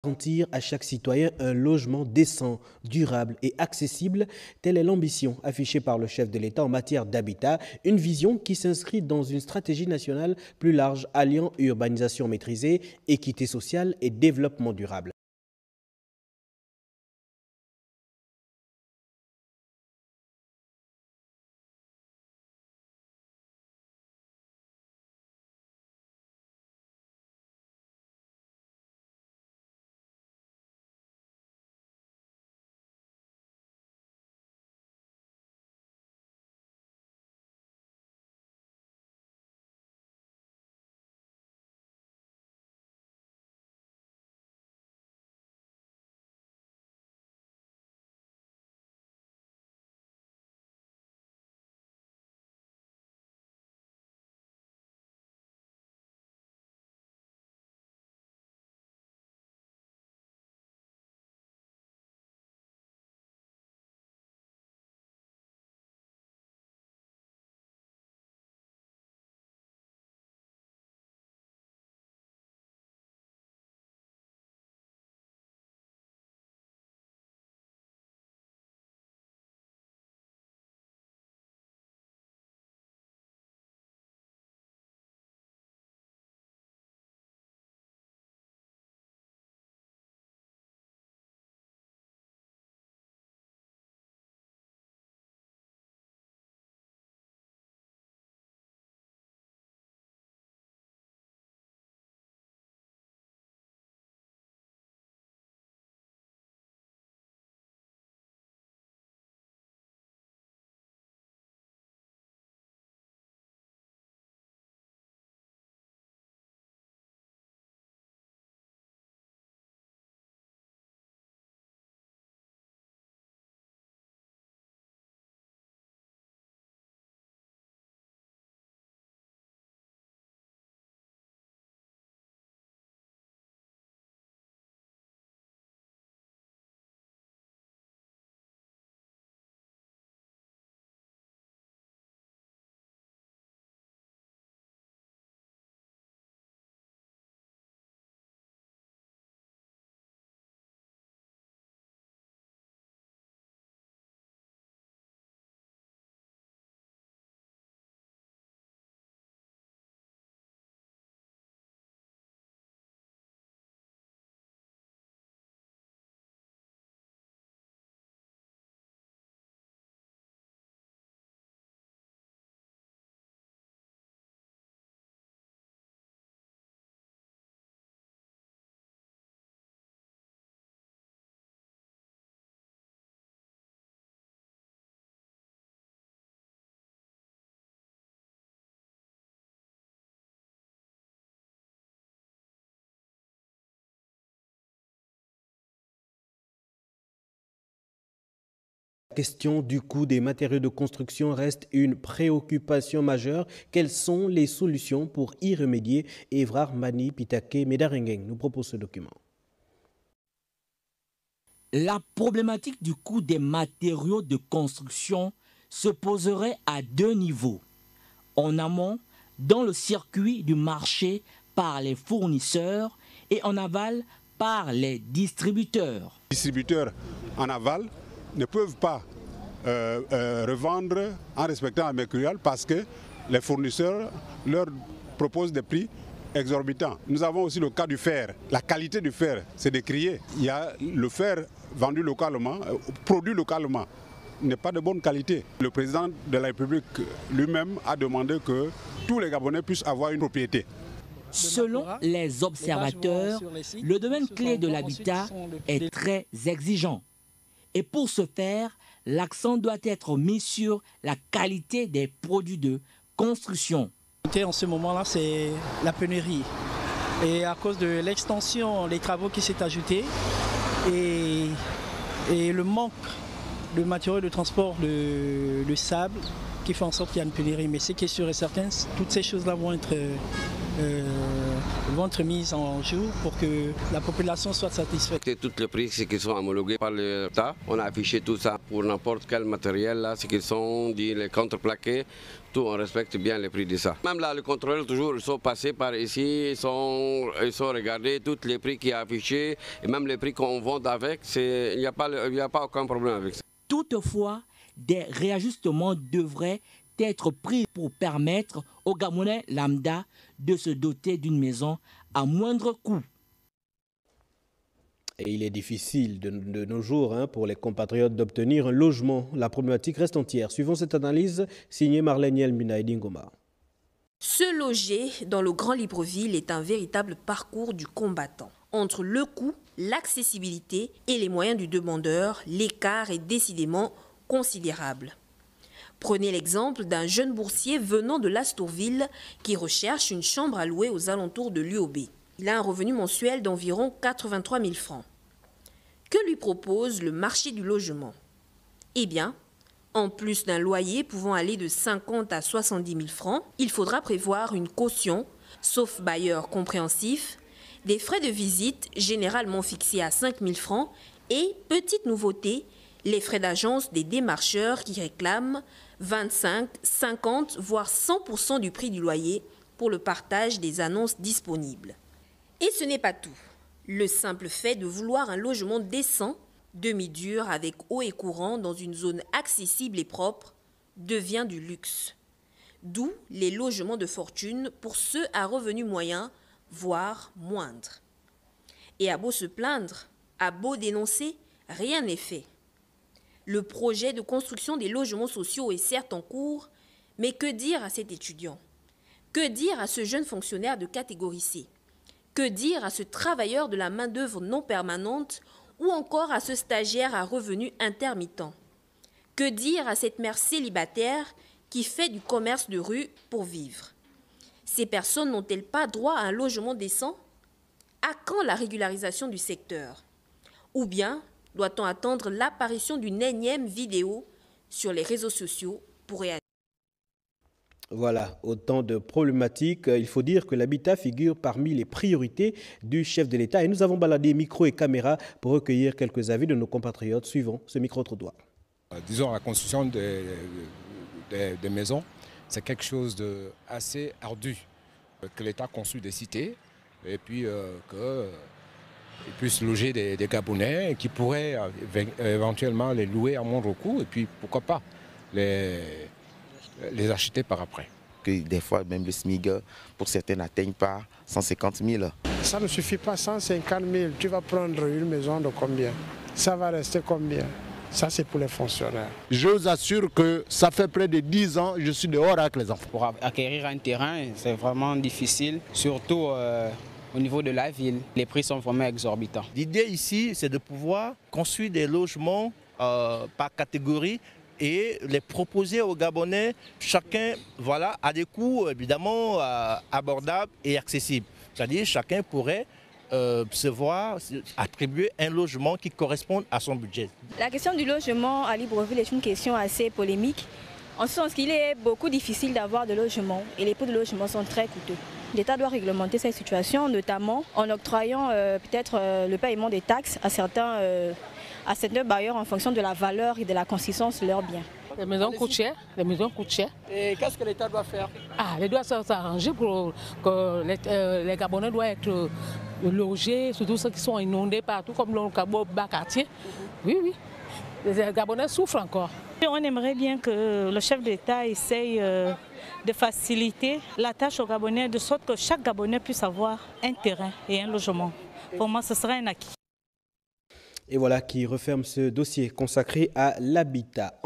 Garantir à chaque citoyen un logement décent, durable et accessible, telle est l'ambition affichée par le chef de l'État en matière d'habitat, une vision qui s'inscrit dans une stratégie nationale plus large alliant urbanisation maîtrisée, équité sociale et développement durable. La question du coût des matériaux de construction reste une préoccupation majeure. Quelles sont les solutions pour y remédier? Evrar Mani Pitake Medarengeng nous propose ce document. La problématique du coût des matériaux de construction se poserait à deux niveaux. En amont, dans le circuit du marché par les fournisseurs et en aval par les distributeurs. Les distributeurs en aval ne peuvent pas revendre en respectant la mercuriale parce que les fournisseurs leur proposent des prix exorbitants. Nous avons aussi le cas du fer. La qualité du fer, c'est décrié. Il y a le fer vendu localement, produit localement, n'est pas de bonne qualité. Le président de la République lui-même a demandé que tous les Gabonais puissent avoir une propriété. Selon les observateurs, le domaine clé de l'habitat est très exigeant. Et pour ce faire, l'accent doit être mis sur la qualité des produits de construction. En ce moment-là, c'est la pénurie. Et à cause de l'extension, les travaux qui s'est ajouté et le manque de matériaux de transport, de sable, qui fait en sorte qu'il y a une pénurie. Mais ce qui est sûr et certain, toutes ces choses-là vont vont être mises en jour pour que la population soit satisfaite. Tous les prix qui sont homologués par l'État, on a affiché tout ça pour n'importe quel matériel, là, ce qu'ils sont dit, les contreplaqués, tout, on respecte bien les prix de ça. Même là, les contrôleurs, toujours, ils sont passés par ici, ils sont regardés tous les prix qui sont affichés, et même les prix qu'on vend avec, il n'y a pas aucun problème avec ça. Toutefois, des réajustements devraient être pris pour permettre aux Gabonais lambda de se doter d'une maison à moindre coût. Et il est difficile de nos jours pour les compatriotes d'obtenir un logement. La problématique reste entière. Suivons cette analyse signée Marlène Yelmina Ngoma. Se loger dans le Grand Libreville est un véritable parcours du combattant. Entre le coût, l'accessibilité et les moyens du demandeur, l'écart est décidément considérable. Prenez l'exemple d'un jeune boursier venant de l'Astourville qui recherche une chambre à louer aux alentours de l'UOB. Il a un revenu mensuel d'environ 83 000 francs. Que lui propose le marché du logement? Eh bien, en plus d'un loyer pouvant aller de 50 à 70 000 francs, il faudra prévoir une caution, sauf bailleur compréhensif, des frais de visite généralement fixés à 5 000 francs et, petite nouveauté, les frais d'agence des démarcheurs qui réclament 25, 50, voire 100% du prix du loyer pour le partage des annonces disponibles. Et ce n'est pas tout. Le simple fait de vouloir un logement décent, demi-dur avec eau et courant dans une zone accessible et propre, devient du luxe. D'où les logements de fortune pour ceux à revenus moyens, voire moindres. Et à beau se plaindre, à beau dénoncer, rien n'est fait. Le projet de construction des logements sociaux est certes en cours, mais que dire à cet étudiant? Que dire à ce jeune fonctionnaire de catégorie C? Que dire à ce travailleur de la main-d'œuvre non permanente ou encore à ce stagiaire à revenus intermittents? Que dire à cette mère célibataire qui fait du commerce de rue pour vivre? Ces personnes n'ont-elles pas droit à un logement décent? À quand la régularisation du secteur? Ou bien doit-on attendre l'apparition d'une énième vidéo sur les réseaux sociaux pour réagir? Voilà, autant de problématiques. Il faut dire que l'habitat figure parmi les priorités du chef de l'État. Et nous avons baladé micro et caméra pour recueillir quelques avis de nos compatriotes. Suivant ce micro-trottoir. Disons, la construction des maisons, c'est quelque chose d'assez ardu. Que l'État construit des cités et puis qu'ils puissent loger des Gabonais qui pourraient éventuellement les louer à moindre coût et puis pourquoi pas les acheter par après. Que des fois, même le SMIG, pour certains, n'atteignent pas 150 000. Ça ne suffit pas, 150 000. Tu vas prendre une maison de combien? Ça va rester combien? Ça, c'est pour les fonctionnaires. Je vous assure que ça fait près de 10 ans que je suis dehors avec les enfants. Pour acquérir un terrain, c'est vraiment difficile, surtout au niveau de la ville. Les prix sont vraiment exorbitants. L'idée ici, c'est de pouvoir construire des logements par catégorie et les proposer aux Gabonais, chacun à des coûts évidemment abordables et accessibles. C'est-à-dire chacun pourrait se voir attribuer un logement qui corresponde à son budget. La question du logement à Libreville est une question assez polémique, en ce sens qu'il est beaucoup difficile d'avoir de logements et les prix de logement sont très coûteux. L'État doit réglementer cette situation, notamment en octroyant peut-être le paiement des taxes à certains bailleurs en fonction de la valeur et de la consistance de leurs biens. Les maisons coûtent cher, Et qu'est-ce que l'État doit faire? Il doit s'arranger pour que les Gabonais doivent être logés, surtout ceux qui sont inondés partout, comme le Cabo Bas-Quartier. Oui, les Gabonais souffrent encore. On aimerait bien que le chef d'État essaye de faciliter la tâche aux Gabonais, de sorte que chaque Gabonais puisse avoir un terrain et un logement. Pour moi, ce serait un acquis. Et voilà qui referme ce dossier consacré à l'habitat.